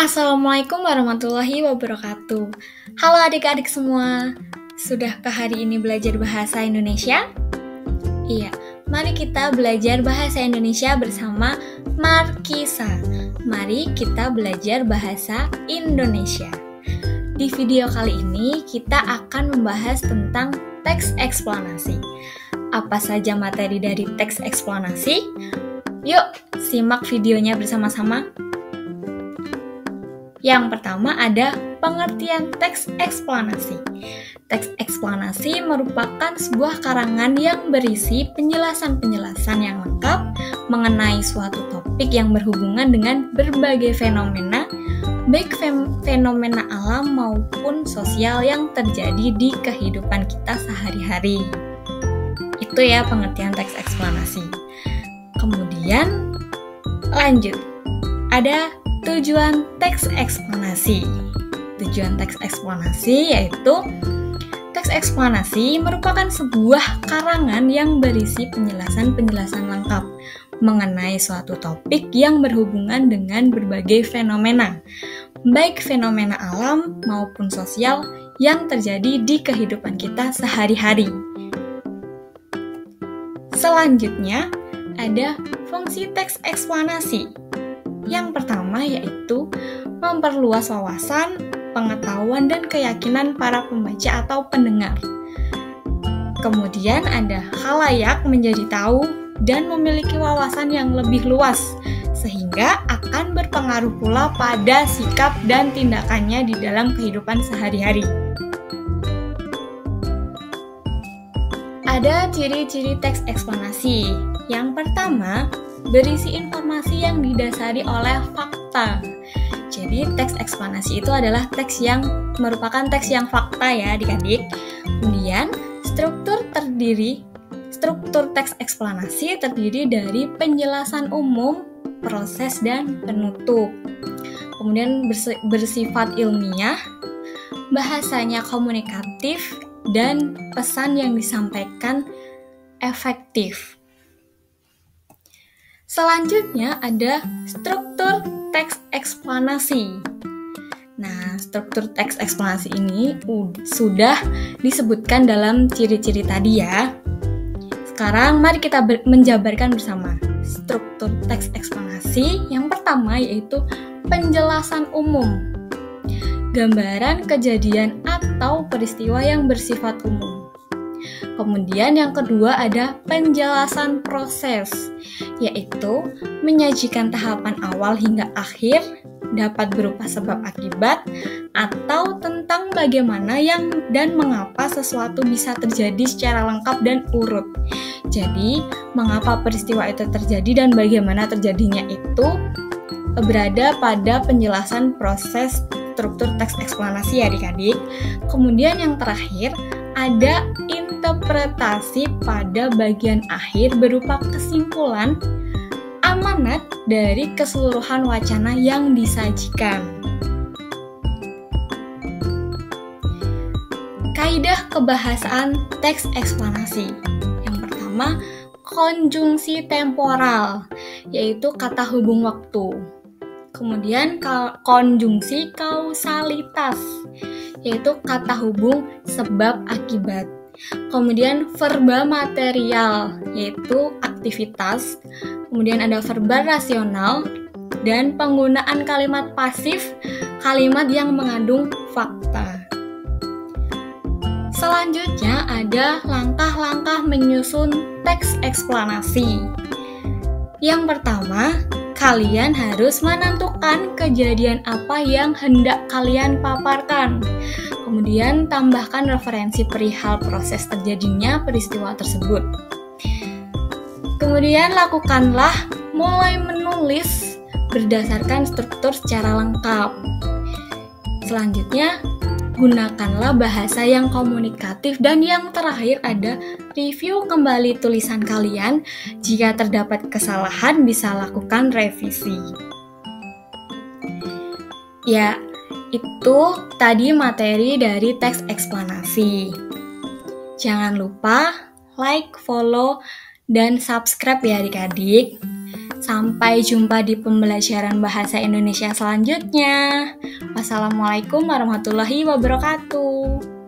Assalamualaikum warahmatullahi wabarakatuh. Halo adik-adik semua, sudahkah hari ini belajar bahasa Indonesia? Iya, mari kita belajar bahasa Indonesia bersama Markisa. Mari kita belajar bahasa Indonesia. Di video kali ini kita akan membahas tentang teks eksplanasi. Apa saja materi dari teks eksplanasi? Yuk, simak videonya bersama-sama. Yang pertama ada pengertian teks eksplanasi. Teks eksplanasi merupakan sebuah karangan yang berisi penjelasan-penjelasan yang lengkap mengenai suatu topik yang berhubungan dengan berbagai fenomena, baik fenomena alam maupun sosial yang terjadi di kehidupan kita sehari-hari. Itu ya pengertian teks eksplanasi. Kemudian lanjut, ada tujuan teks eksplanasi. Tujuan teks eksplanasi yaitu teks eksplanasi merupakan sebuah karangan yang berisi penjelasan-penjelasan lengkap mengenai suatu topik yang berhubungan dengan berbagai fenomena, baik fenomena alam maupun sosial yang terjadi di kehidupan kita sehari-hari. Selanjutnya, ada fungsi teks eksplanasi. Yang pertama yaitu memperluas wawasan, pengetahuan, dan keyakinan para pembaca atau pendengar. Kemudian ada khalayak menjadi tahu dan memiliki wawasan yang lebih luas, sehingga akan berpengaruh pula pada sikap dan tindakannya di dalam kehidupan sehari-hari. Ada ciri-ciri teks eksplanasi. Yang pertama, berisi informasi yang didasari oleh fakta. Jadi teks eksplanasi itu adalah teks yang merupakan teks yang fakta ya adik-adik. Kemudian struktur teks eksplanasi terdiri dari penjelasan umum, proses, dan penutup. Kemudian bersifat ilmiah, bahasanya komunikatif, dan pesan yang disampaikan efektif. Selanjutnya ada struktur teks eksplanasi. Nah, struktur teks eksplanasi ini sudah disebutkan dalam ciri-ciri tadi ya. Sekarang mari kita menjabarkan bersama. Struktur teks eksplanasi yang pertama yaitu penjelasan umum. Gambaran kejadian atau peristiwa yang bersifat umum. Kemudian yang kedua ada penjelasan proses, yaitu menyajikan tahapan awal hingga akhir, dapat berupa sebab akibat, atau tentang bagaimana yang dan mengapa sesuatu bisa terjadi secara lengkap dan urut. Jadi, mengapa peristiwa itu terjadi dan bagaimana terjadinya itu berada pada penjelasan proses struktur teks eksplanasi ya adik-adik. Kemudian yang terakhir ada interpretasi pada bagian akhir berupa kesimpulan amanat dari keseluruhan wacana yang disajikan. Kaidah kebahasaan teks eksplanasi. Yang pertama, konjungsi temporal, yaitu kata hubung waktu. Kemudian konjungsi kausalitas, yaitu kata hubung sebab akibat. Kemudian verba material, yaitu aktivitas. Kemudian ada verba rasional, dan penggunaan kalimat pasif, kalimat yang mengandung fakta. Selanjutnya ada langkah-langkah menyusun teks eksplanasi. Yang pertama, kalian harus menentukan kejadian apa yang hendak kalian paparkan. Kemudian tambahkan referensi perihal proses terjadinya peristiwa tersebut. Kemudian lakukanlah mulai menulis berdasarkan struktur secara lengkap. Selanjutnya, gunakanlah bahasa yang komunikatif, dan yang terakhir ada review kembali tulisan kalian. Jika terdapat kesalahan, bisa lakukan revisi. Ya, itu tadi materi dari teks eksplanasi. Jangan lupa like, follow, dan subscribe ya adik-adik. Sampai jumpa di pembelajaran bahasa Indonesia selanjutnya. Wassalamualaikum warahmatullahi wabarakatuh.